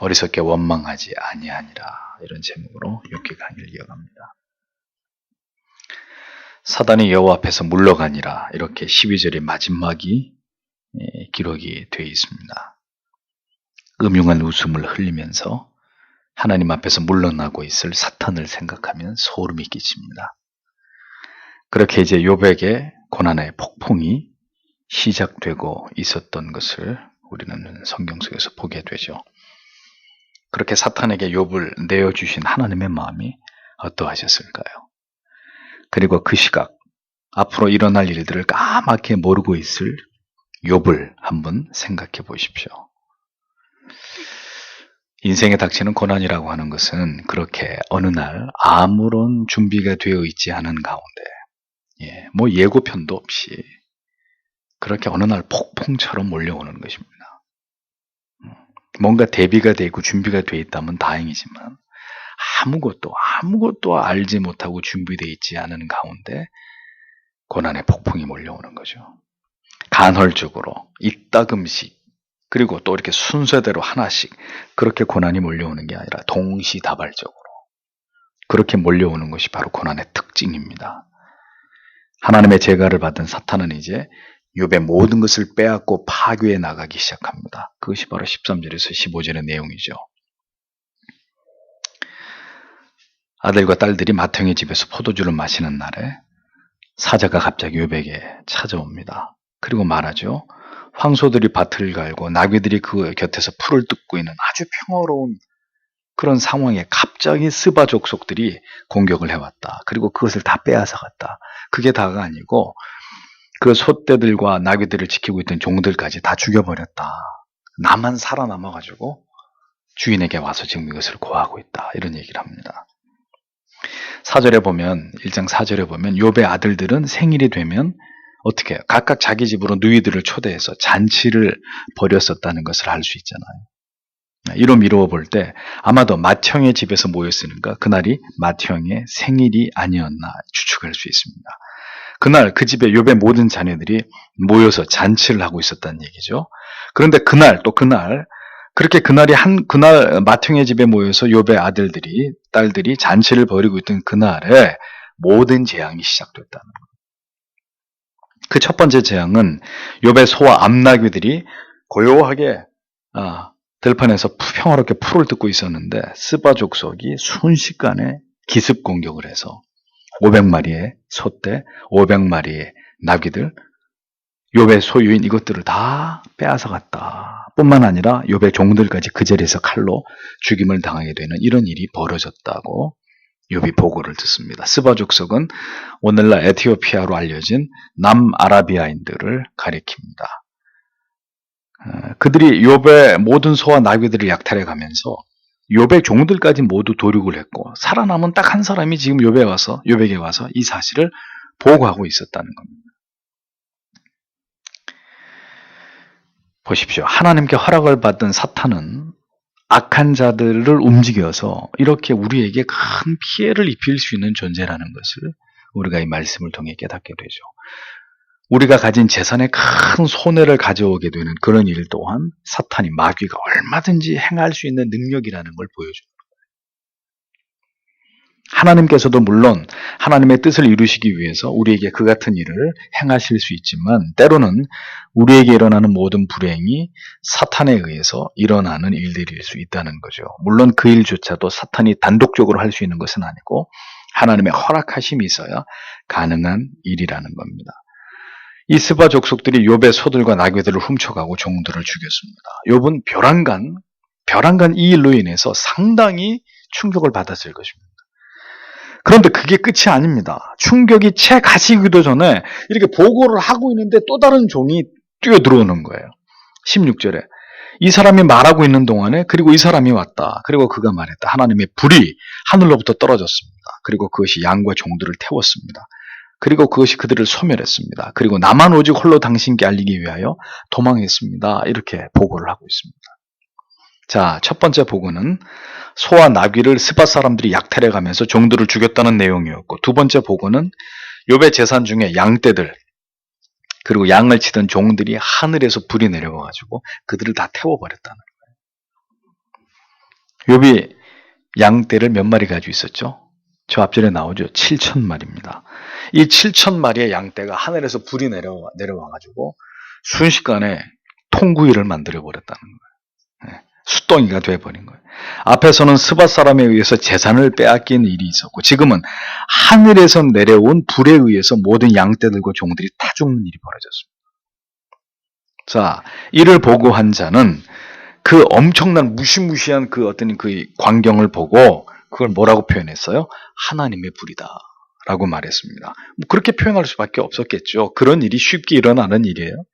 어리석게 원망하지 아니하니라. 이런 제목으로 6기 강의를 이어갑니다. 사단이 여호와 앞에서 물러가니라. 이렇게 12절의 마지막이 기록이 되어 있습니다. 음흉한 웃음을 흘리면서 하나님 앞에서 물러나고 있을 사탄을 생각하면 소름이 끼칩니다. 그렇게 이제 욥에게 고난의 폭풍이 시작되고 있었던 것을 우리는 성경 속에서 보게 되죠. 그렇게 사탄에게 욥을 내어주신 하나님의 마음이 어떠하셨을까요? 그리고 그 시각, 앞으로 일어날 일들을 까맣게 모르고 있을 욥을 한번 생각해 보십시오. 인생에 닥치는 고난이라고 하는 것은 그렇게 어느 날 아무런 준비가 되어 있지 않은 가운데, 뭐 예고편도 없이 그렇게 어느 날 폭풍처럼 몰려오는 것입니다. 뭔가 대비가 되고 준비가 되어 있다면 다행이지만 아무것도 알지 못하고 준비되어 있지 않은 가운데 고난의 폭풍이 몰려오는 거죠. 간헐적으로 이따금씩 그리고 또 이렇게 순서대로 하나씩 그렇게 고난이 몰려오는 게 아니라 동시다발적으로 그렇게 몰려오는 것이 바로 고난의 특징입니다. 하나님의 제가를 받은 사탄은 이제 욥의 모든 것을 빼앗고 파괴해 나가기 시작합니다. 그것이 바로 13절에서 15절의 내용이죠. 아들과 딸들이 맏형의 집에서 포도주를 마시는 날에 사자가 갑자기 욥에게 찾아옵니다. 그리고 말하죠. 황소들이 밭을 갈고 나귀들이 그 곁에서 풀을 뜯고 있는 아주 평화로운 그런 상황에 갑자기 스바 족속들이 공격을 해왔다. 그리고 그것을 다 빼앗아 갔다. 그게 다가 아니고 그 소떼들과 나귀들을 지키고 있던 종들까지 다 죽여버렸다. 나만 살아남아가지고 주인에게 와서 지금 이것을 고하고 있다. 이런 얘기를 합니다. 4절에 보면 1장 4절에 보면 욥의 아들들은 생일이 되면 어떻게 해요? 각각 자기 집으로 누이들을 초대해서 잔치를 벌였었다는 것을 알 수 있잖아요. 이로 미루어 볼 때 아마도 맏형의 집에서 모였으니까 그날이 맏형의 생일이 아니었나 추측할 수 있습니다. 그날 그 집에 욥의 모든 자녀들이 모여서 잔치를 하고 있었다는 얘기죠. 그런데 그날 그렇게 그날 맏형의 집에 모여서 욥의 아들들이 딸들이 잔치를 벌이고 있던 그날에 모든 재앙이 시작됐다는 거예요. 그 첫 번째 재앙은 욥의 소와 암나귀들이 고요하게 들판에서 평화롭게 풀을 뜯고 있었는데 스바 족속이 순식간에 기습 공격을 해서 500마리의 소떼, 500마리의 나귀들, 욥의 소유인 이것들을 다 빼앗아 갔다. 뿐만 아니라 욥의 종들까지 그 자리에서 칼로 죽임을 당하게 되는 이런 일이 벌어졌다고 욥이 보고를 듣습니다. 스바 족속은 오늘날 에티오피아로 알려진 남아라비아인들을 가리킵니다. 그들이 욥의 모든 소와 나귀들을 약탈해 가면서 욥의 종들까지 모두 도륙을 했고 살아남은 딱 한 사람이 지금 욥에게 와서 이 사실을 보고하고 있었다는 겁니다. 보십시오. 하나님께 허락을 받은 사탄은 악한 자들을 움직여서 이렇게 우리에게 큰 피해를 입힐 수 있는 존재라는 것을 우리가 이 말씀을 통해 깨닫게 되죠. 우리가 가진 재산에 큰 손해를 가져오게 되는 그런 일 또한 사탄이 마귀가 얼마든지 행할 수 있는 능력이라는 걸 보여줍니다. 하나님께서도 물론 하나님의 뜻을 이루시기 위해서 우리에게 그 같은 일을 행하실 수 있지만 때로는 우리에게 일어나는 모든 불행이 사탄에 의해서 일어나는 일들일 수 있다는 거죠. 물론 그 일조차도 사탄이 단독적으로 할 수 있는 것은 아니고 하나님의 허락하심이 있어야 가능한 일이라는 겁니다. 이 스바 족속들이 욥의 소들과 나귀들을 훔쳐가고 종들을 죽였습니다. 욥은 벼랑간 이 일로 인해서 상당히 충격을 받았을 것입니다. 그런데 그게 끝이 아닙니다. 충격이 채 가시기도 전에 이렇게 보고를 하고 있는데 또 다른 종이 뛰어들어오는 거예요. 16절에 이 사람이 말하고 있는 동안에 그리고 이 사람이 왔다. 그리고 그가 말했다. 하나님의 불이 하늘로부터 떨어졌습니다. 그리고 그것이 양과 종들을 태웠습니다. 그리고 그것이 그들을 소멸했습니다. 그리고 나만 오직 홀로 당신께 알리기 위하여 도망했습니다. 이렇게 보고를 하고 있습니다. 자, 첫 번째 보고는 소와 나귀를 스바 사람들이 약탈해 가면서 종들을 죽였다는 내용이었고, 두 번째 보고는 욥의 재산 중에 양떼들 그리고 양을 치던 종들이 하늘에서 불이 내려와가지고 그들을 다 태워버렸다는 거예요. 욥이 양떼를 몇 마리 가지고 있었죠? 저 앞전에 나오죠. 7,000마리입니다. 이 7,000마리의 양떼가 하늘에서 불이 내려와가지고 순식간에 통구이를 만들어버렸다는 거예요. 숫덩이가 돼버린 거예요. 앞에서는 스밧 사람에 의해서 재산을 빼앗긴 일이 있었고, 지금은 하늘에서 내려온 불에 의해서 모든 양떼들과 종들이 다 죽는 일이 벌어졌습니다. 자, 이를 보고 한 자는 그 엄청난 무시무시한 그 어떤 그 광경을 보고 그걸 뭐라고 표현했어요? 하나님의 불이다 라고 말했습니다. 뭐 그렇게 표현할 수밖에 없었겠죠. 그런 일이 쉽게 일어나는 일이에요.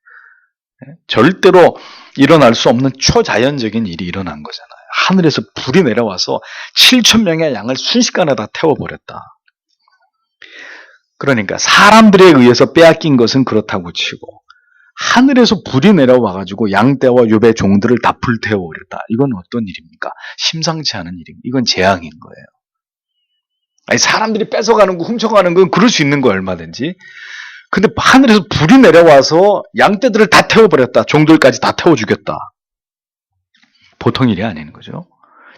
절대로 일어날 수 없는 초자연적인 일이 일어난 거잖아요. 하늘에서 불이 내려와서 7,000명의 양을 순식간에 다 태워버렸다. 그러니까 사람들에 의해서 빼앗긴 것은 그렇다고 치고 하늘에서 불이 내려와가지고 양떼와 욥의 종들을 다 불태워버렸다. 이건 어떤 일입니까? 심상치 않은 일입니다. 이건 재앙인 거예요. 아니, 사람들이 뺏어가는 거, 훔쳐가는 건 그럴 수 있는 거 얼마든지. 근데 하늘에서 불이 내려와서 양떼들을 다 태워버렸다. 종들까지 다 태워 죽였다. 보통 일이 아닌 거죠.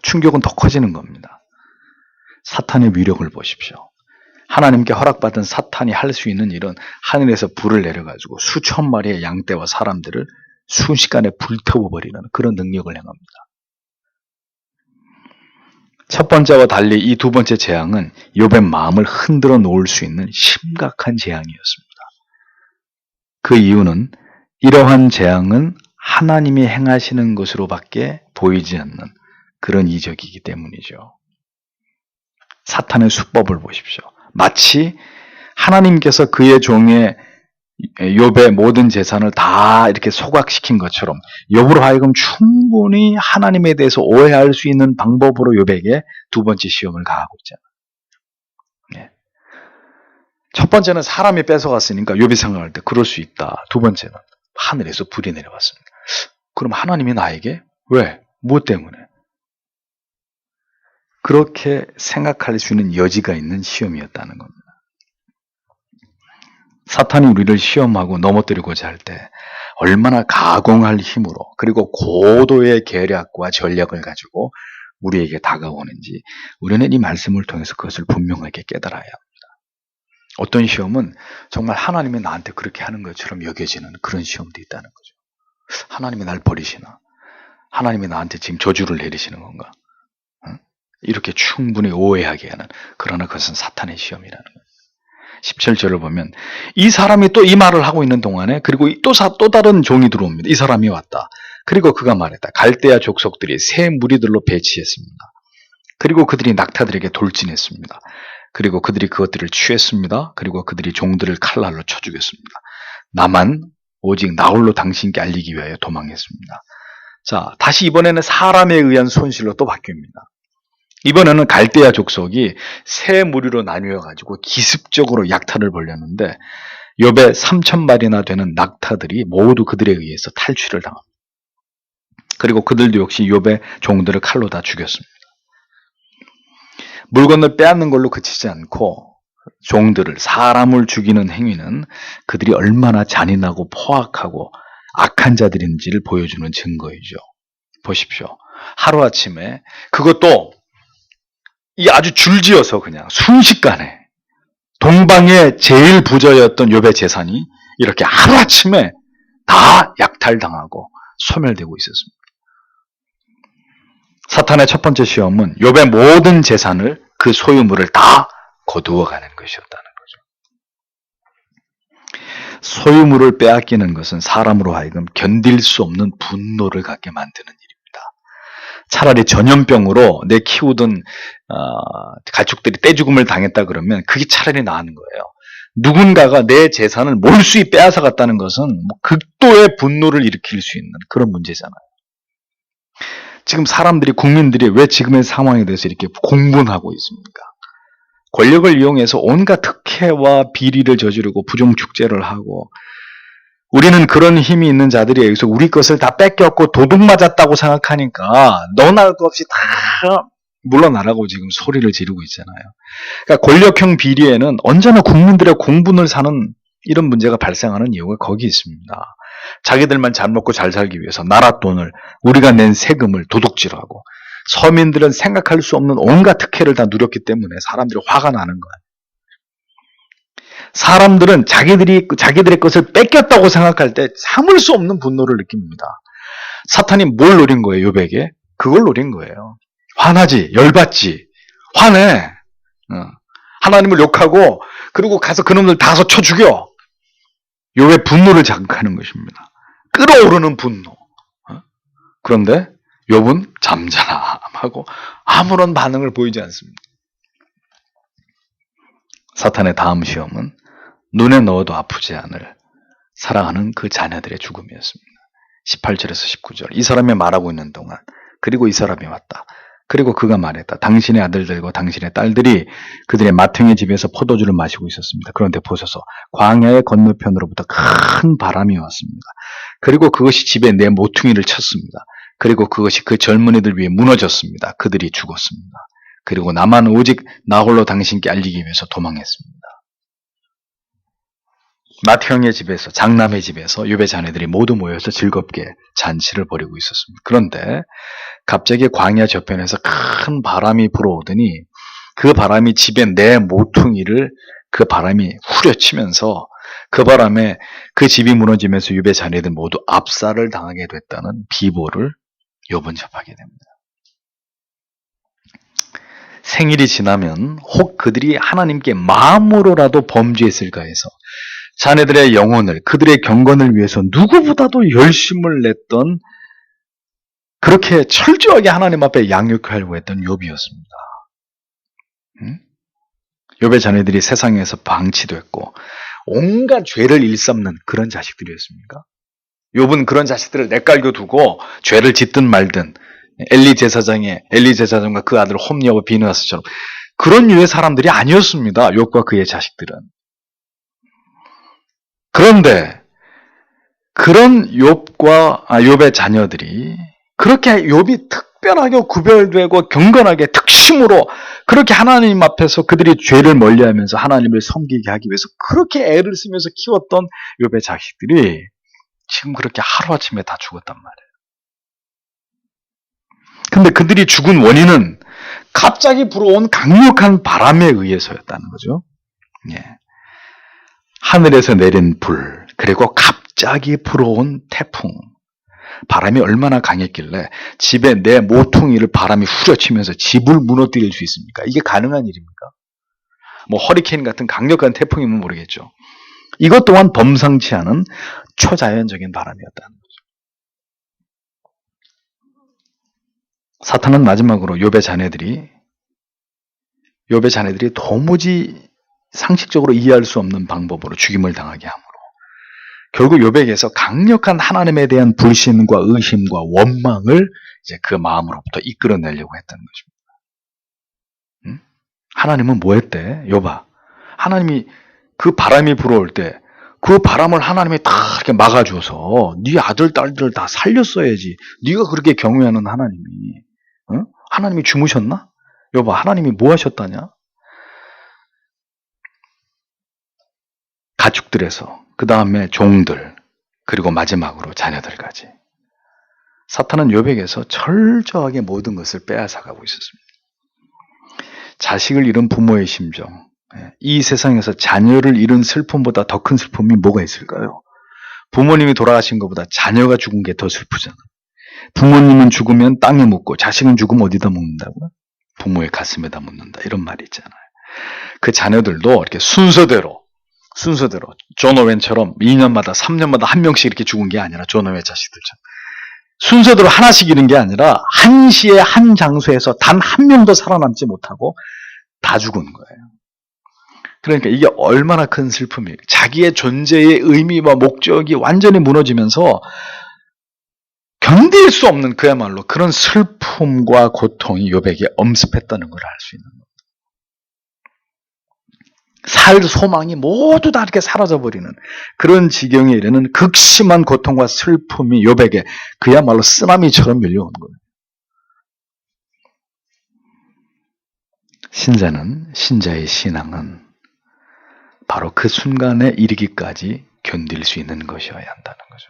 충격은 더 커지는 겁니다. 사탄의 위력을 보십시오. 하나님께 허락받은 사탄이 할 수 있는 일은 하늘에서 불을 내려가지고 수천 마리의 양떼와 사람들을 순식간에 불태워버리는 그런 능력을 행합니다. 첫 번째와 달리 이 두 번째 재앙은 욥의 마음을 흔들어 놓을 수 있는 심각한 재앙이었습니다. 그 이유는 이러한 재앙은 하나님이 행하시는 것으로밖에 보이지 않는 그런 이적이기 때문이죠. 사탄의 수법을 보십시오. 마치 하나님께서 그의 종의 욥의 모든 재산을 다 이렇게 소각시킨 것처럼 욥으로 하여금 충분히 하나님에 대해서 오해할 수 있는 방법으로 욥에게 두 번째 시험을 가하고 있잖아요. 첫 번째는 사람이 뺏어갔으니까 욥이 생각할 때 그럴 수 있다. 두 번째는 하늘에서 불이 내려왔습니다. 그럼 하나님이 나에게 왜? 무엇 때문에? 그렇게 생각할 수 있는 여지가 있는 시험이었다는 겁니다. 사탄이 우리를 시험하고 넘어뜨리고자 할 때 얼마나 가공할 힘으로 그리고 고도의 계략과 전략을 가지고 우리에게 다가오는지 우리는 이 말씀을 통해서 그것을 분명하게 깨달아야 합니다. 어떤 시험은 정말 하나님이 나한테 그렇게 하는 것처럼 여겨지는 그런 시험도 있다는 거죠. 하나님이 날 버리시나? 하나님이 나한테 지금 저주를 내리시는 건가? 이렇게 충분히 오해하게 하는, 그러나 그것은 사탄의 시험이라는 거예요. 17절을 보면 이 사람이 또 이 말을 하고 있는 동안에 그리고 또 다른 종이 들어옵니다. 이 사람이 왔다. 그리고 그가 말했다. 갈대아 족속들이 새 무리들로 배치했습니다. 그리고 그들이 낙타들에게 돌진했습니다. 그리고 그들이 그것들을 취했습니다. 그리고 그들이 종들을 칼날로 쳐 죽였습니다. 나만 오직 나홀로 당신께 알리기 위하여 도망했습니다. 자, 다시 이번에는 사람에 의한 손실로 또 바뀝니다. 이번에는 갈대아 족속이 세 무리로 나뉘어가지고 기습적으로 약탈을 벌였는데 욥의 3,000마리나 되는 낙타들이 모두 그들에 의해서 탈취를 당합니다. 그리고 그들도 역시 욥의 종들을 칼로 다 죽였습니다. 물건을 빼앗는 걸로 그치지 않고 종들을, 사람을 죽이는 행위는 그들이 얼마나 잔인하고 포악하고 악한 자들인지를 보여주는 증거이죠. 보십시오. 하루아침에 그것도 이 아주 줄지어서 그냥 순식간에 동방의 제일 부자였던 욥의 재산이 이렇게 하루아침에 다 약탈당하고 소멸되고 있었습니다. 사탄의 첫 번째 시험은 욥의 모든 재산을, 그 소유물을 다 거두어가는 것이었다는 거죠. 소유물을 빼앗기는 것은 사람으로 하여금 견딜 수 없는 분노를 갖게 만드는 일입니다. 차라리 전염병으로 내 키우던 가축들이 떼죽음을 당했다 그러면 그게 차라리 나은 거예요. 누군가가 내 재산을 몰수히 빼앗아갔다는 것은 극도의 분노를 일으킬 수 있는 그런 문제잖아요. 지금 사람들이, 국민들이 왜 지금의 상황에 대해서 이렇게 공분하고 있습니까? 권력을 이용해서 온갖 특혜와 비리를 저지르고 부정축제를 하고, 우리는 그런 힘이 있는 자들에 의해서 우리 것을 다 뺏겼고 도둑 맞았다고 생각하니까 너나 할 것 없이 다 물러나라고 지금 소리를 지르고 있잖아요. 그러니까 권력형 비리에는 언제나 국민들의 공분을 사는 이런 문제가 발생하는 이유가 거기 있습니다. 자기들만 잘 먹고 잘 살기 위해서 나라 돈을, 우리가 낸 세금을 도둑질하고, 서민들은 생각할 수 없는 온갖 특혜를 다 누렸기 때문에 사람들이 화가 나는 거예요. 사람들은 자기들의 것을 뺏겼다고 생각할 때 참을 수 없는 분노를 느낍니다. 사탄이 뭘 노린 거예요, 욥에게? 그걸 노린 거예요. 화나지, 열받지, 화내. 하나님을 욕하고 그리고 가서 그놈들 다서 쳐 죽여. 욥의 분노를 자극하는 것입니다. 끓어오르는 분노. 그런데 욥은 잠잠하고 아무런 반응을 보이지 않습니다. 사탄의 다음 시험은 눈에 넣어도 아프지 않을 사랑하는 그 자녀들의 죽음이었습니다. 18절에서 19절. 이 사람이 말하고 있는 동안 그리고 이 사람이 왔다. 그리고 그가 말했다. 당신의 아들들과 당신의 딸들이 그들의 맏형의 집에서 포도주를 마시고 있었습니다. 그런데 보소서 광야의 건너편으로부터 큰 바람이 왔습니다. 그리고 그것이 집에 내 모퉁이를 쳤습니다. 그리고 그것이 그 젊은이들 위에 무너졌습니다. 그들이 죽었습니다. 그리고 나만 오직 나 홀로 당신께 알리기 위해서 도망했습니다. 맏형의 집에서 장남의 집에서 욥의 자녀들이 모두 모여서 즐겁게 잔치를 벌이고 있었습니다. 그런데 갑자기 광야 저편에서 큰 바람이 불어오더니 그 바람이 집에 내 모퉁이를 그 바람이 후려치면서 그 바람에 그 집이 무너지면서 욥의 자녀들 모두 압살을 당하게 됐다는 비보를 욥은 접하게 됩니다. 생일이 지나면 혹 그들이 하나님께 마음으로라도 범죄했을까 해서 자네들의 영혼을 그들의 경건을 위해서 누구보다도 열심을 냈던 그렇게 철저하게 하나님 앞에 양육하려고 했던 욥이었습니다. 욥의 자녀들이 세상에서 방치됐고 온갖 죄를 일삼는 그런 자식들이었습니까? 욥은 그런 자식들을 내깔고 두고 죄를 짓든 말든 엘리 제사장과 그 아들 홈리와 비느하스처럼 그런 류의 사람들이 아니었습니다. 욥과 그의 자식들은. 그런데 그런 욥의 자녀들이 그렇게 욥이 특별하게 구별되고 경건하게 특심으로 그렇게 하나님 앞에서 그들이 죄를 멀리하면서 하나님을 섬기게 하기 위해서 그렇게 애를 쓰면서 키웠던 욥의 자식들이 지금 그렇게 하루아침에 다 죽었단 말이에요. 근데 그들이 죽은 원인은 갑자기 불어온 강력한 바람에 의해서였다는 거죠. 예. 하늘에서 내린 불, 그리고 갑자기 불어온 태풍. 바람이 얼마나 강했길래 집에 내 모퉁이를 바람이 후려치면서 집을 무너뜨릴 수 있습니까? 이게 가능한 일입니까? 뭐 허리케인 같은 강력한 태풍이면 모르겠죠. 이것 또한 범상치 않은 초자연적인 바람이었다는 거죠. 사탄은 마지막으로 욥의 자녀들이 도무지 상식적으로 이해할 수 없는 방법으로 죽임을 당하게 함으로 결국 욥에게서 강력한 하나님에 대한 불신과 의심과 원망을 이제 그 마음으로부터 이끌어내려고 했던 것입니다. 하나님은 뭐 했대? 욥아, 하나님이 그 바람이 불어올 때 그 바람을 하나님이 다 이렇게 막아줘서 네 아들 딸들을 다 살렸어야지. 네가 그렇게 경외하는 하나님이 하나님이 주무셨나? 욥아, 하나님이 뭐 하셨다냐? 가축들에서 그 다음에 종들 그리고 마지막으로 자녀들까지 사탄은 욥에게서 철저하게 모든 것을 빼앗아가고 있었습니다. 자식을 잃은 부모의 심정, 이 세상에서 자녀를 잃은 슬픔보다 더 큰 슬픔이 뭐가 있을까요? 부모님이 돌아가신 것보다 자녀가 죽은 게 더 슬프잖아요. 부모님은 죽으면 땅에 묻고 자식은 죽으면 어디다 묻는다고요? 부모의 가슴에다 묻는다, 이런 말이 있잖아요. 그 자녀들도 이렇게 순서대로 존 오웬처럼 2년마다 3년마다 한 명씩 이렇게 죽은 게 아니라 존 오웬 자식들처럼 순서대로 하나씩 잃은 게 아니라 한시에 한 장소에서 단 한 명도 살아남지 못하고 다 죽은 거예요. 그러니까 이게 얼마나 큰 슬픔이에요. 자기의 존재의 의미와 목적이 완전히 무너지면서 견딜 수 없는 그야말로 그런 슬픔과 고통이 욥에게 엄습했다는 걸 알 수 있는 거예요. 살 소망이 모두 다 이렇게 사라져버리는 그런 지경에 이르는 극심한 고통과 슬픔이 욥에게 그야말로 쓰나미처럼 밀려온 거예요. 신자의 신앙은 바로 그 순간에 이르기까지 견딜 수 있는 것이어야 한다는 거죠.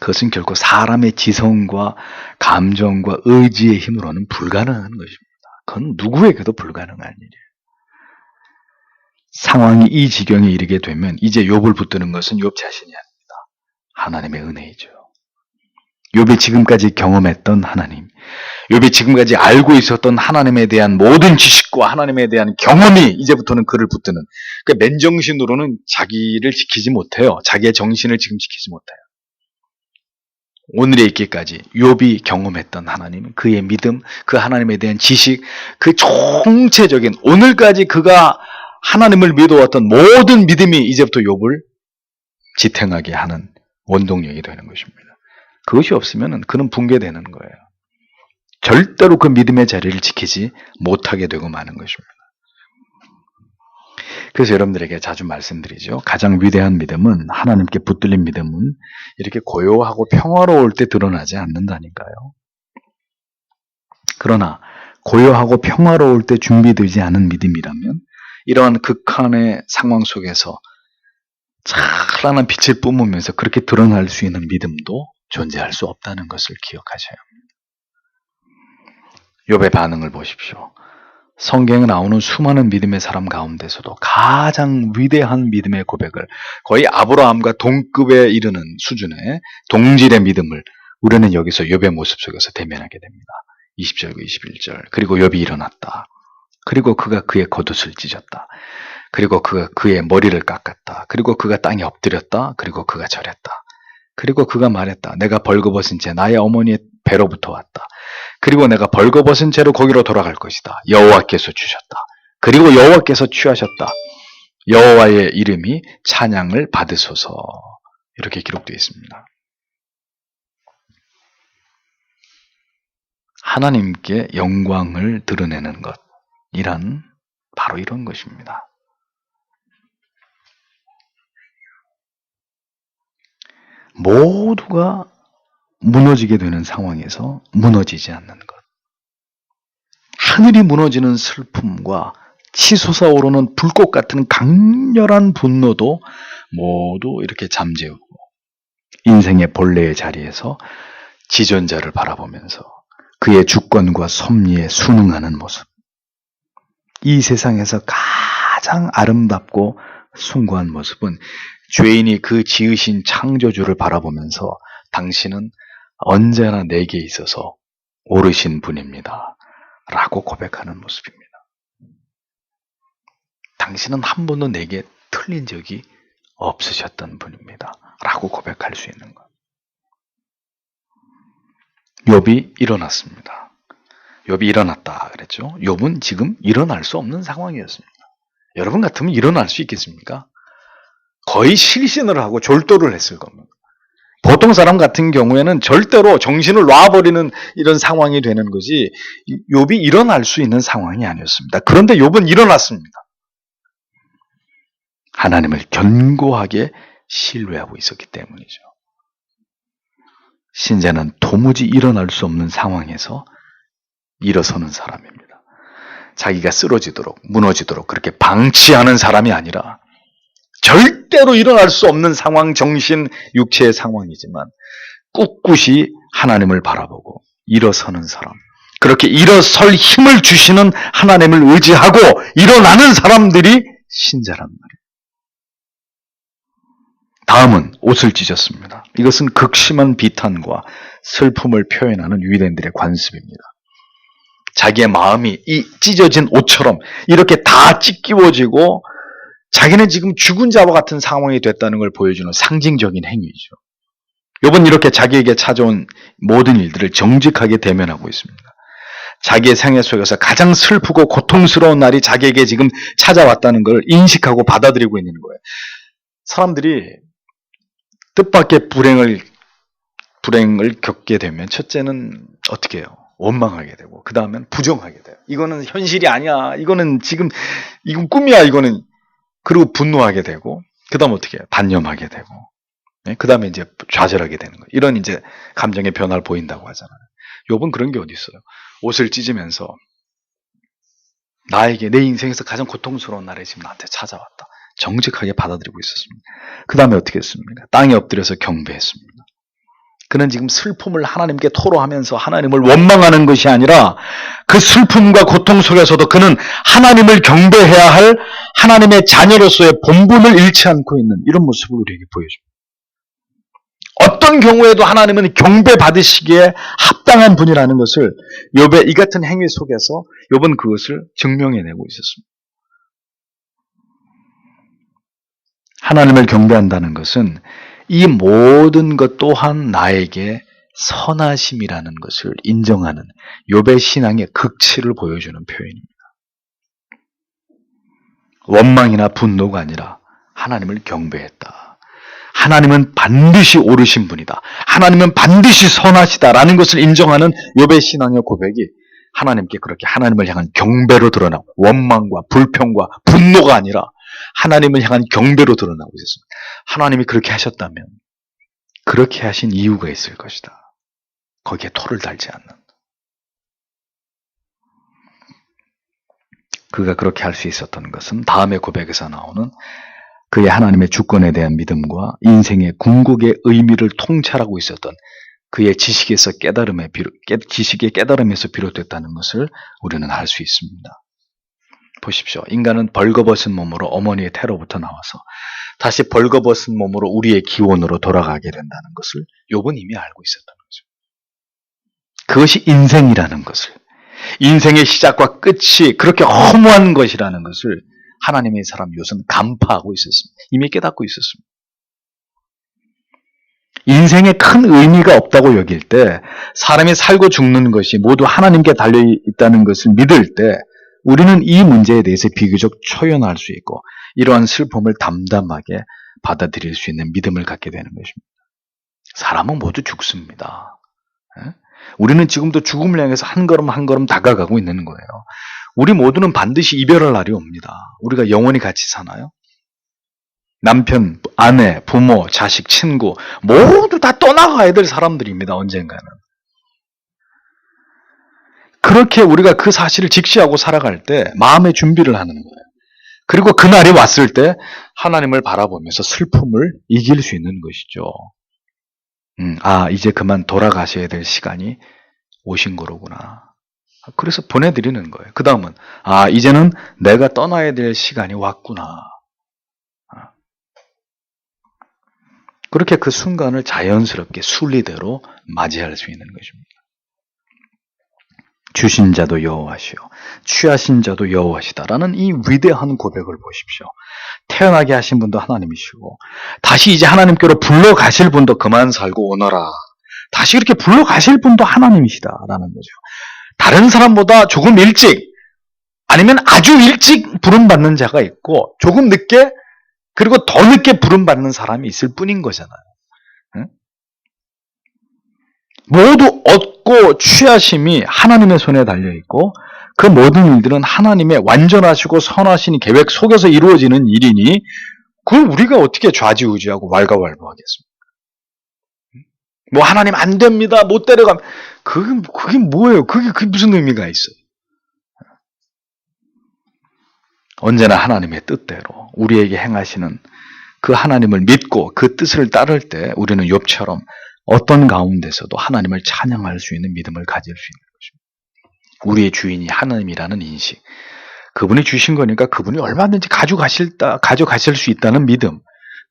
그것은 결코 사람의 지성과 감정과 의지의 힘으로는 불가능한 것입니다. 그건 누구에게도 불가능한 일이에요. 상황이 이 지경에 이르게 되면 이제 욥을 붙드는 것은 욥 자신이 아닙니다. 하나님의 은혜이죠. 욥이 지금까지 경험했던 하나님, 욥이 지금까지 알고 있었던 하나님에 대한 모든 지식과 하나님에 대한 경험이 이제부터는 그를 붙드는, 그러니까 맨정신으로는 자기를 지키지 못해요. 자기의 정신을 지금 지키지 못해요. 오늘에 있기까지 욥이 경험했던 하나님, 그의 믿음, 그 하나님에 대한 지식, 그 총체적인 오늘까지 그가 하나님을 믿어왔던 모든 믿음이 이제부터 욥을 지탱하게 하는 원동력이 되는 것입니다. 그것이 없으면 그는 붕괴되는 거예요. 절대로 그 믿음의 자리를 지키지 못하게 되고 마는 것입니다. 그래서 여러분들에게 자주 말씀드리죠. 가장 위대한 믿음은, 하나님께 붙들린 믿음은 이렇게 고요하고 평화로울 때 드러나지 않는다니까요. 그러나 고요하고 평화로울 때 준비되지 않은 믿음이라면 이러한 극한의 상황 속에서 찬란한 빛을 뿜으면서 그렇게 드러날 수 있는 믿음도 존재할 수 없다는 것을 기억하셔야 합니다. 욥의 반응을 보십시오. 성경에 나오는 수많은 믿음의 사람 가운데서도 가장 위대한 믿음의 고백을, 거의 아브라함과 동급에 이르는 수준의 동질의 믿음을 우리는 여기서 욥의 모습 속에서 대면하게 됩니다. 20절과 21절. 그리고 욥이 일어났다. 그리고 그가 그의 겉옷을 찢었다. 그리고 그가 그의 머리를 깎았다. 그리고 그가 땅에 엎드렸다. 그리고 그가 절했다. 그리고 그가 말했다. 내가 벌거벗은 채 나의 어머니의 배로부터 왔다. 그리고 내가 벌거벗은 채로 거기로 돌아갈 것이다. 여호와께서 주셨다. 그리고 여호와께서 취하셨다. 여호와의 이름이 찬양을 받으소서. 이렇게 기록되어 있습니다. 하나님께 영광을 드러내는 것이란 바로 이런 것입니다. 모두가 무너지게 되는 상황에서 무너지지 않는 것. 하늘이 무너지는 슬픔과 치솟아 오르는 불꽃 같은 강렬한 분노도 모두 이렇게 잠재우고 인생의 본래의 자리에서 지존자를 바라보면서 그의 주권과 섭리에 순응하는 모습. 이 세상에서 가장 아름답고 숭고한 모습은 죄인이 그 지으신 창조주를 바라보면서 당신은 언제나 내게 있어서 오르신 분입니다. 라고 고백하는 모습입니다. 당신은 한 번도 내게 틀린 적이 없으셨던 분입니다. 라고 고백할 수 있는 것. 욥이 일어났습니다. 욥이 일어났다 그랬죠. 욥은 지금 일어날 수 없는 상황이었습니다. 여러분 같으면 일어날 수 있겠습니까? 거의 실신을 하고 졸도를 했을 겁니다. 보통 사람 같은 경우에는 절대로 정신을 놔버리는 이런 상황이 되는 거지, 욥이 일어날 수 있는 상황이 아니었습니다. 그런데 욥은 일어났습니다. 하나님을 견고하게 신뢰하고 있었기 때문이죠. 신자는 도무지 일어날 수 없는 상황에서 일어서는 사람입니다. 자기가 쓰러지도록, 무너지도록 그렇게 방치하는 사람이 아니라 절대로 일어날 수 없는 상황, 정신, 육체의 상황이지만 꿋꿋이 하나님을 바라보고 일어서는 사람, 그렇게 일어설 힘을 주시는 하나님을 의지하고 일어나는 사람들이 신자란 말이에요. 다음은 옷을 찢었습니다. 이것은 극심한 비탄과 슬픔을 표현하는 유대인들의 관습입니다. 자기의 마음이 이 찢어진 옷처럼 이렇게 다 찢기워지고 자기는 지금 죽은 자와 같은 상황이 됐다는 걸 보여주는 상징적인 행위죠. 욥은 이렇게 자기에게 찾아온 모든 일들을 정직하게 대면하고 있습니다. 자기의 생애 속에서 가장 슬프고 고통스러운 날이 자기에게 지금 찾아왔다는 걸 인식하고 받아들이고 있는 거예요. 사람들이 뜻밖의 불행을 겪게 되면 첫째는 어떻게 해요? 원망하게 되고, 그 다음엔 부정하게 돼요. 이거는 현실이 아니야. 이건 꿈이야. 이거는. 그리고 분노하게 되고, 그 다음 어떻게 해요? 단념하게 되고, 그 다음에 이제 좌절하게 되는 거예요. 이런 이제 감정의 변화를 보인다고 하잖아요. 욥은 그런 게 어디 있어요? 옷을 찢으면서 나에게 내 인생에서 가장 고통스러운 날이 지금 나한테 찾아왔다. 정직하게 받아들이고 있었습니다. 그 다음에 어떻게 했습니까? 땅에 엎드려서 경배했습니다. 그는 지금 슬픔을 하나님께 토로하면서 하나님을 원망하는 것이 아니라 그 슬픔과 고통 속에서도 그는 하나님을 경배해야 할 하나님의 자녀로서의 본분을 잃지 않고 있는 이런 모습을 우리에게 보여줍니다. 어떤 경우에도 하나님은 경배받으시기에 합당한 분이라는 것을 욥의 이 같은 행위 속에서 욥은 그것을 증명해내고 있었습니다. 하나님을 경배한다는 것은 이 모든 것 또한 나에게 선하심이라는 것을 인정하는 욥의 신앙의 극치를 보여주는 표현입니다. 원망이나 분노가 아니라 하나님을 경배했다. 하나님은 반드시 옳으신 분이다. 하나님은 반드시 선하시다라는 것을 인정하는 욥의 신앙의 고백이 하나님께 그렇게 하나님을 향한 경배로 드러나고 원망과 불평과 분노가 아니라 하나님을 향한 경배로 드러나고 있었습니다. 하나님이 그렇게 하셨다면 그렇게 하신 이유가 있을 것이다. 거기에 토를 달지 않는. 그가 그렇게 할 수 있었던 것은 다음의 고백에서 나오는 그의 하나님의 주권에 대한 믿음과 인생의 궁극의 의미를 통찰하고 있었던 그의 지식의 깨달음에서 비롯됐다는 것을 우리는 알 수 있습니다. 보십시오. 인간은 벌거벗은 몸으로 어머니의 태로부터 나와서 다시 벌거벗은 몸으로 우리의 기원으로 돌아가게 된다는 것을 욥은 이미 알고 있었던 거죠. 그것이 인생이라는 것을, 인생의 시작과 끝이 그렇게 허무한 것이라는 것을 하나님의 사람 욥은 간파하고 있었습니다. 이미 깨닫고 있었습니다. 인생에 큰 의미가 없다고 여길 때, 사람이 살고 죽는 것이 모두 하나님께 달려있다는 것을 믿을 때 우리는 이 문제에 대해서 비교적 초연할 수 있고 이러한 슬픔을 담담하게 받아들일 수 있는 믿음을 갖게 되는 것입니다. 사람은 모두 죽습니다. 우리는 지금도 죽음을 향해서 한 걸음 한 걸음 다가가고 있는 거예요. 우리 모두는 반드시 이별할 날이 옵니다. 우리가 영원히 같이 사나요? 남편, 아내, 부모, 자식, 친구 모두 다 떠나가야 될 사람들입니다. 언젠가는. 그렇게 우리가 그 사실을 직시하고 살아갈 때 마음의 준비를 하는 거예요. 그리고 그날이 왔을 때 하나님을 바라보면서 슬픔을 이길 수 있는 것이죠. 이제 그만 돌아가셔야 될 시간이 오신 거로구나. 그래서 보내드리는 거예요. 그 다음은 이제는 내가 떠나야 될 시간이 왔구나. 그렇게 그 순간을 자연스럽게 순리대로 맞이할 수 있는 것입니다. 주신 자도 여호와시오, 취하신 자도 여호와시다라는 이 위대한 고백을 보십시오. 태어나게 하신 분도 하나님이시고 다시 이제 하나님께로 불러가실 분도 그만 살고 오너라. 다시 이렇게 불러가실 분도 하나님이시다라는 거죠. 다른 사람보다 조금 일찍 아니면 아주 일찍 부름받는 자가 있고 조금 늦게 그리고 더 늦게 부름받는 사람이 있을 뿐인 거잖아요. 응? 모두 얻고 취하심이 하나님의 손에 달려있고 그 모든 일들은 하나님의 완전하시고 선하신 계획 속에서 이루어지는 일이니 그걸 우리가 어떻게 좌지우지하고 왈가왈부하겠습니까? 뭐 하나님 안 됩니다. 못 데려가면 그게 뭐예요? 그게 무슨 의미가 있어요? 언제나 하나님의 뜻대로 우리에게 행하시는 그 하나님을 믿고 그 뜻을 따를 때 우리는 욥처럼 어떤 가운데서도 하나님을 찬양할 수 있는 믿음을 가질 수 있는 것입니다. 우리의 주인이 하나님이라는 인식, 그분이 주신 거니까 그분이 얼마든지 가져가실 수 있다는 믿음,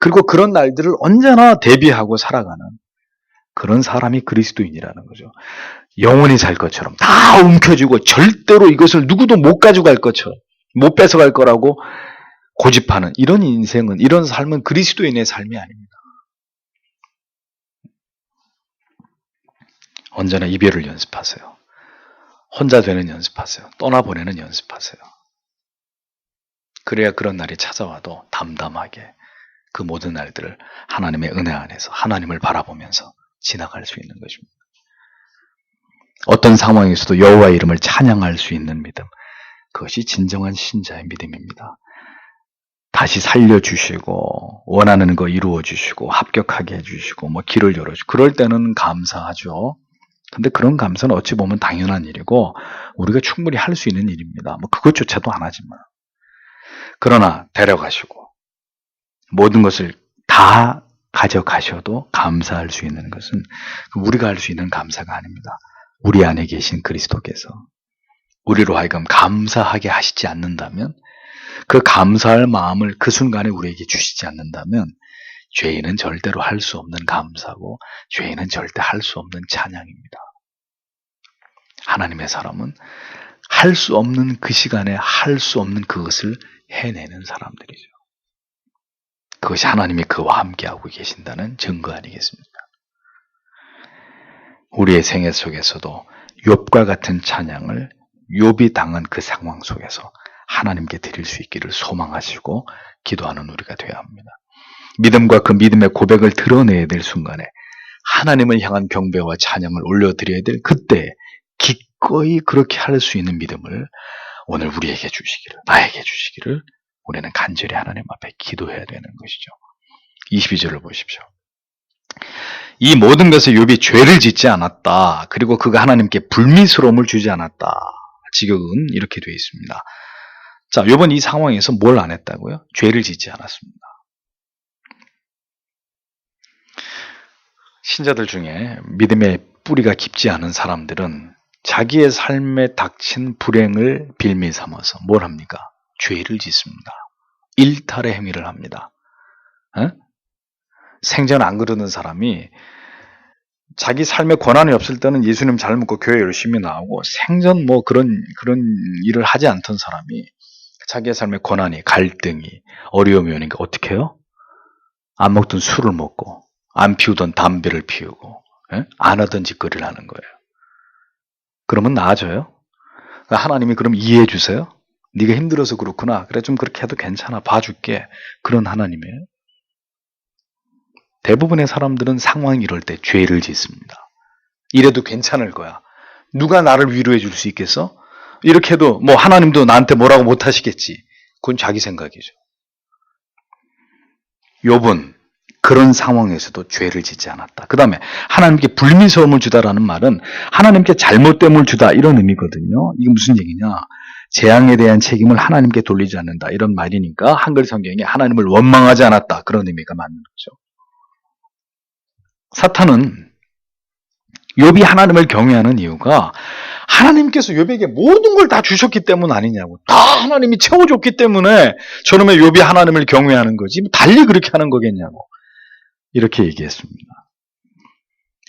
그리고 그런 날들을 언제나 대비하고 살아가는 그런 사람이 그리스도인이라는 거죠. 영원히 살 것처럼 다 움켜쥐고 절대로 이것을 누구도 못 가져갈 것처럼 못 뺏어갈 거라고 고집하는 이런 인생은, 이런 삶은 그리스도인의 삶이 아닙니다. 언제나 이별을 연습하세요. 혼자 되는 연습하세요. 떠나보내는 연습하세요. 그래야 그런 날이 찾아와도 담담하게 그 모든 날들을 하나님의 은혜 안에서 하나님을 바라보면서 지나갈 수 있는 것입니다. 어떤 상황에서도 여호와의 이름을 찬양할 수 있는 믿음, 그것이 진정한 신자의 믿음입니다. 다시 살려주시고 원하는 거 이루어주시고 합격하게 해주시고 길을 열어주시고 그럴 때는 감사하죠. 근데 그런 감사는 어찌 보면 당연한 일이고 우리가 충분히 할 수 있는 일입니다. 그것조차도 안 하지만. 그러나 데려가시고 모든 것을 다 가져가셔도 감사할 수 있는 것은 우리가 할 수 있는 감사가 아닙니다. 우리 안에 계신 그리스도께서 우리로 하여금 감사하게 하시지 않는다면, 그 감사할 마음을 그 순간에 우리에게 주시지 않는다면 죄인은 절대로 할 수 없는 감사고 죄인은 절대 할 수 없는 찬양입니다. 하나님의 사람은 할 수 없는 그 시간에 할 수 없는 그것을 해내는 사람들이죠. 그것이 하나님이 그와 함께하고 계신다는 증거 아니겠습니까? 우리의 생애 속에서도 욥과 같은 찬양을 욥이 당한 그 상황 속에서 하나님께 드릴 수 있기를 소망하시고 기도하는 우리가 되어야 합니다. 믿음과 그 믿음의 고백을 드러내야 될 순간에 하나님을 향한 경배와 찬양을 올려드려야 될 그때 기꺼이 그렇게 할 수 있는 믿음을 오늘 우리에게 주시기를, 나에게 주시기를 우리는 간절히 하나님 앞에 기도해야 되는 것이죠. 22절을 보십시오. 이 모든 것에 욥이 죄를 짓지 않았다. 그리고 그가 하나님께 불미스러움을 주지 않았다. 지극은 이렇게 되어 있습니다. 자, 욥은 이 상황에서 뭘 안 했다고요? 죄를 짓지 않았습니다. 신자들 중에 믿음의 뿌리가 깊지 않은 사람들은 자기의 삶에 닥친 불행을 빌미 삼아서 뭘 합니까? 죄를 짓습니다. 일탈의 행위를 합니다. 생전 안 그러는 사람이 자기 삶에 권한이 없을 때는 예수님 잘 믿고 교회 열심히 나오고 생전 뭐 그런 일을 하지 않던 사람이 자기의 삶에 권한이, 갈등이, 어려움이 오니까 어떻게 해요? 안 먹던 술을 먹고 안 피우던 담배를 피우고 안 하던 짓거리를 하는 거예요. 그러면 나아져요? 하나님이 그럼 이해해 주세요? 네가 힘들어서 그렇구나. 그래 좀 그렇게 해도 괜찮아. 봐줄게. 그런 하나님이에요. 대부분의 사람들은 상황이 이럴 때 죄를 짓습니다. 이래도 괜찮을 거야. 누가 나를 위로해 줄 수 있겠어? 이렇게 해도 뭐 하나님도 나한테 뭐라고 못 하시겠지. 그건 자기 생각이죠. 욥은 그런 상황에서도 죄를 짓지 않았다. 그 다음에 하나님께 불미스러움을 주다라는 말은 하나님께 잘못됨을 주다 이런 의미거든요. 이게 무슨 얘기냐? 재앙에 대한 책임을 하나님께 돌리지 않는다 이런 말이니까 한글 성경에 하나님을 원망하지 않았다 그런 의미가 맞는 거죠. 사탄은 욥이 하나님을 경외하는 이유가 하나님께서 욥에게 모든 걸 다 주셨기 때문 아니냐고. 다 하나님이 채워줬기 때문에 저놈의 욥이 하나님을 경외하는 거지 달리 그렇게 하는 거겠냐고. 이렇게 얘기했습니다.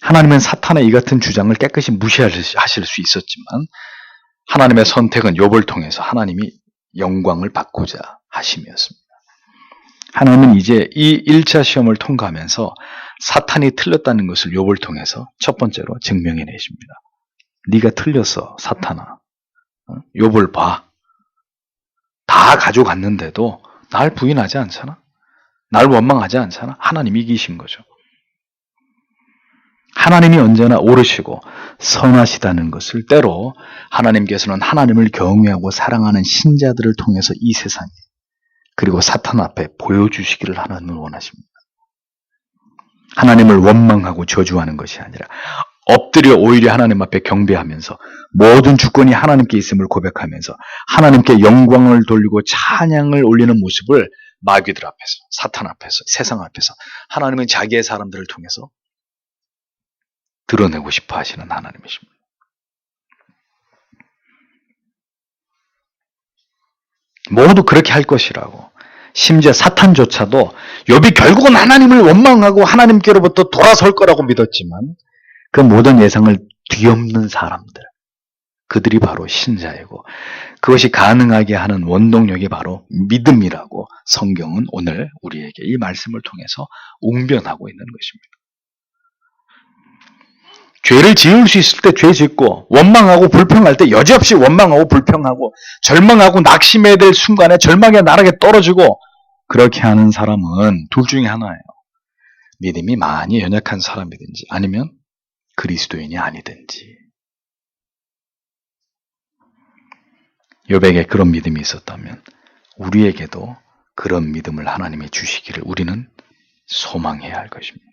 하나님은 사탄의 이 같은 주장을 깨끗이 무시하실 수 있었지만 하나님의 선택은 욥을 통해서 하나님이 영광을 받고자 하심이었습니다. 하나님은 이제 이 1차 시험을 통과하면서 사탄이 틀렸다는 것을 욥을 통해서 첫 번째로 증명해 내십니다. 네가 틀렸어, 사탄아. 욥을 봐. 다 가져갔는데도 날 부인하지 않잖아. 날 원망하지 않잖아. 하나님이 이기신 거죠. 하나님이 언제나 옳으시고 선하시다는 것을 때로 하나님께서는 하나님을 경외하고 사랑하는 신자들을 통해서 이 세상에 그리고 사탄 앞에 보여주시기를 하나님은 원하십니다. 하나님을 원망하고 저주하는 것이 아니라 엎드려 오히려 하나님 앞에 경배하면서 모든 주권이 하나님께 있음을 고백하면서 하나님께 영광을 돌리고 찬양을 올리는 모습을 마귀들 앞에서, 사탄 앞에서, 세상 앞에서 하나님은 자기의 사람들을 통해서 드러내고 싶어 하시는 하나님이십니다. 모두 그렇게 할 것이라고. 심지어 사탄조차도 욥이 결국은 하나님을 원망하고 하나님께로부터 돌아설 거라고 믿었지만 그 모든 예상을 뒤엎는 사람들, 그들이 바로 신자이고 그것이 가능하게 하는 원동력이 바로 믿음이라고 성경은 오늘 우리에게 이 말씀을 통해서 웅변하고 있는 것입니다. 죄를 지을 수 있을 때 죄 짓고 원망하고 불평할 때 여지없이 원망하고 불평하고 절망하고 낙심해야 될 순간에 절망의 나락에 떨어지고 그렇게 하는 사람은 둘 중에 하나예요. 믿음이 많이 연약한 사람이든지 아니면 그리스도인이 아니든지. 욥에게 그런 믿음이 있었다면 우리에게도 그런 믿음을 하나님이 주시기를 우리는 소망해야 할 것입니다.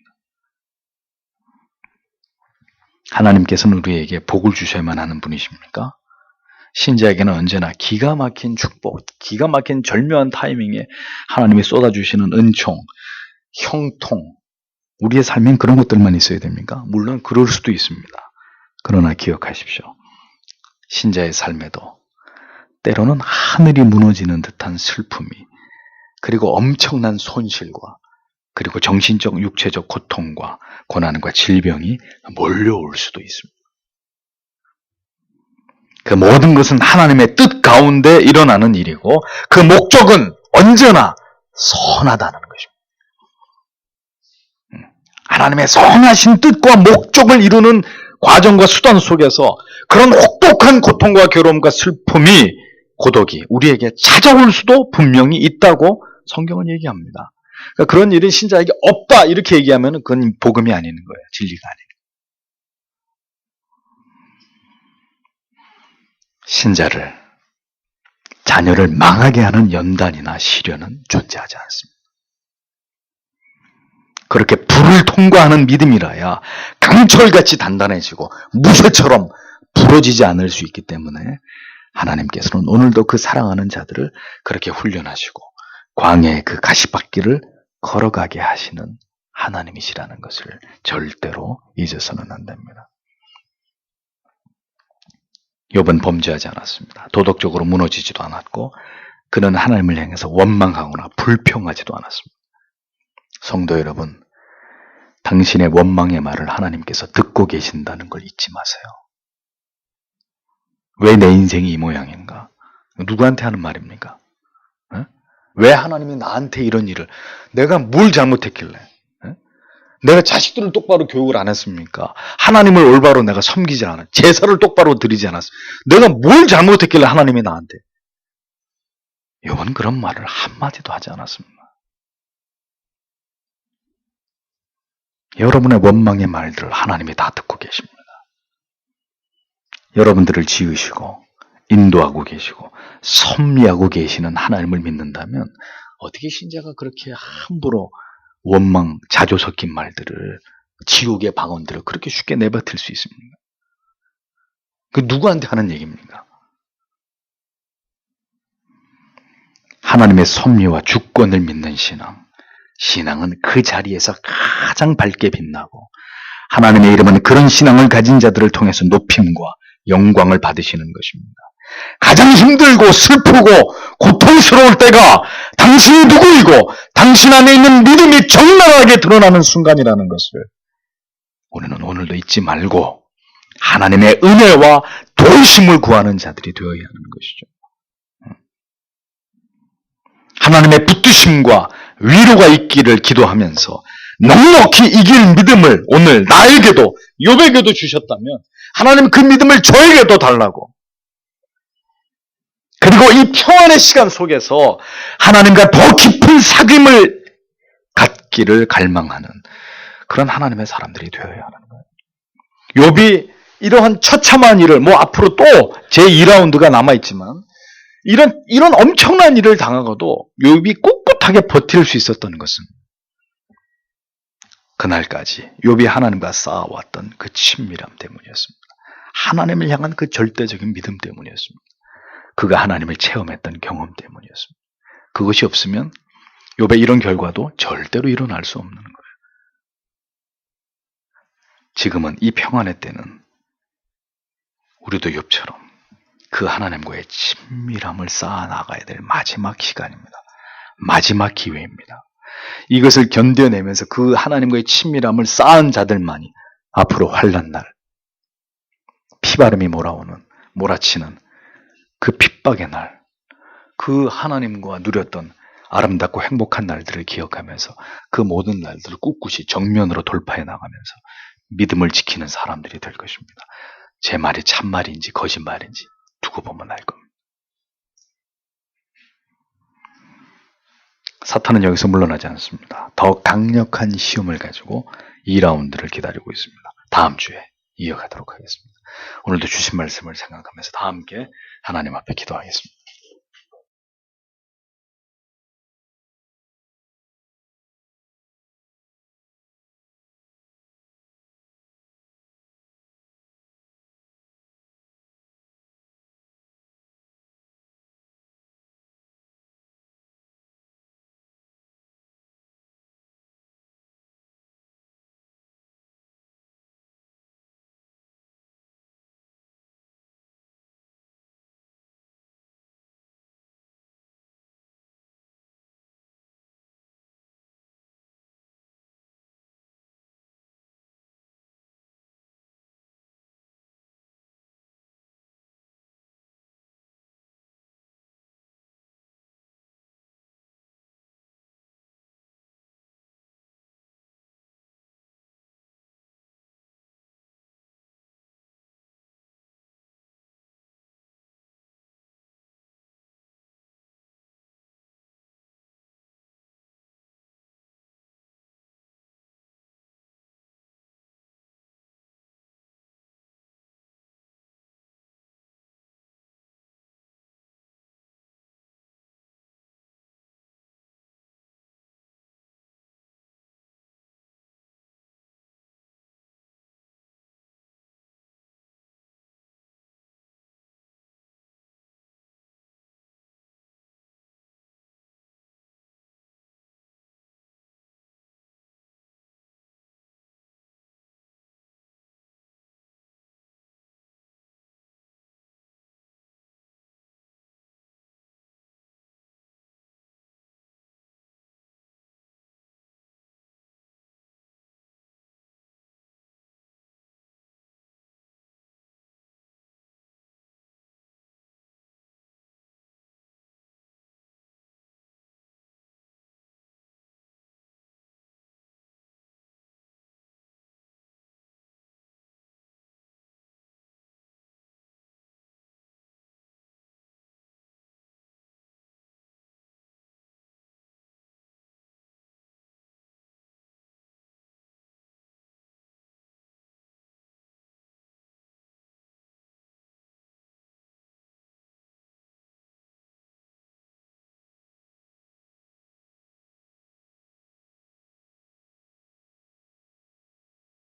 하나님께서는 우리에게 복을 주셔야만 하는 분이십니까? 신자에게는 언제나 기가 막힌 축복, 기가 막힌 절묘한 타이밍에 하나님이 쏟아주시는 은총, 형통, 우리의 삶엔 그런 것들만 있어야 됩니까? 물론 그럴 수도 있습니다. 그러나 기억하십시오. 신자의 삶에도 때로는 하늘이 무너지는 듯한 슬픔이, 그리고 엄청난 손실과, 그리고 정신적, 육체적 고통과 고난과 질병이 몰려올 수도 있습니다. 그 모든 것은 하나님의 뜻 가운데 일어나는 일이고 그 목적은 언제나 선하다는 것입니다. 하나님의 선하신 뜻과 목적을 이루는 과정과 수단 속에서 그런 혹독한 고통과 괴로움과 슬픔이, 고독이 우리에게 찾아올 수도 분명히 있다고 성경은 얘기합니다. 그러니까 그런 일은 신자에게 없다 이렇게 얘기하면 그건 복음이 아닌 거예요. 진리가 아닌 거예요. 신자를, 자녀를 망하게 하는 연단이나 시련은 존재하지 않습니다. 그렇게 불을 통과하는 믿음이라야 강철같이 단단해지고 무쇠처럼 부러지지 않을 수 있기 때문에 하나님께서는 오늘도 그 사랑하는 자들을 그렇게 훈련하시고 광야의 그 가시밭길을 걸어가게 하시는 하나님이시라는 것을 절대로 잊어서는 안 됩니다. 욥은 범죄하지 않았습니다. 도덕적으로 무너지지도 않았고 그는 하나님을 향해서 원망하거나 불평하지도 않았습니다. 성도 여러분, 당신의 원망의 말을 하나님께서 듣고 계신다는 걸 잊지 마세요. 왜 내 인생이 이 모양인가? 누구한테 하는 말입니까? 왜 하나님이 나한테 이런 일을, 내가 뭘 잘못했길래? 내가 자식들을 똑바로 교육을 안 했습니까? 하나님을 올바로 내가 섬기지 않았, 제사를 똑바로 드리지 않았어. 내가 뭘 잘못했길래 하나님이 나한테? 욥은 그런 말을 한마디도 하지 않았습니다. 여러분의 원망의 말들을 하나님이 다 듣고 계십니다. 여러분들을 지으시고 인도하고 계시고 섭리하고 계시는 하나님을 믿는다면 어떻게 신자가 그렇게 함부로 원망, 자조 섞인 말들을, 지옥의 방언들을 그렇게 쉽게 내뱉을 수 있습니까? 그 누구한테 하는 얘기입니까? 하나님의 섭리와 주권을 믿는 신앙, 신앙은 그 자리에서 가장 밝게 빛나고 하나님의 이름은 그런 신앙을 가진 자들을 통해서 높임과 영광을 받으시는 것입니다. 가장 힘들고 슬프고 고통스러울 때가 당신이 누구이고 당신 안에 있는 믿음이 적나라하게 드러나는 순간이라는 것을 우리는 오늘도 잊지 말고 하나님의 은혜와 도우심을 구하는 자들이 되어야 하는 것이죠. 하나님의 붙드심과 위로가 있기를 기도하면서 넉넉히 이길 믿음을 오늘 나에게도, 욥에게도 주셨다면 하나님 그 믿음을 저에게도 달라고, 그리고 이 평안의 시간 속에서 하나님과 더 깊은 사귐을 갖기를 갈망하는 그런 하나님의 사람들이 되어야 하는 거예요. 욥이 이러한 처참한 일을, 앞으로 또 제2라운드가 남아있지만 이런 엄청난 일을 당하고도 욥이 꿋꿋하게 버틸 수 있었던 것은 그날까지 욥이 하나님과 쌓아왔던 그 친밀함 때문이었습니다. 하나님을 향한 그 절대적인 믿음 때문이었습니다. 그가 하나님을 체험했던 경험 때문이었습니다. 그것이 없으면 욥의 이런 결과도 절대로 일어날 수 없는 거예요. 지금은 이 평안의 때는 우리도 욥처럼 그 하나님과의 친밀함을 쌓아나가야 될 마지막 시간입니다. 마지막 기회입니다. 이것을 견뎌내면서 그 하나님과의 친밀함을 쌓은 자들만이 앞으로 환난 날, 피바름이 몰아치는 그 핍박의 날, 그 하나님과 누렸던 아름답고 행복한 날들을 기억하면서 그 모든 날들을 꿋꿋이 정면으로 돌파해 나가면서 믿음을 지키는 사람들이 될 것입니다. 제 말이 참말인지 거짓말인지 두고 보면 알 겁니다. 사탄은 여기서 물러나지 않습니다. 더 강력한 시험을 가지고 2라운드를 기다리고 있습니다. 다음 주에 이어가도록 하겠습니다. 오늘도 주신 말씀을 생각하면서 다 함께 하나님 앞에 기도하겠습니다.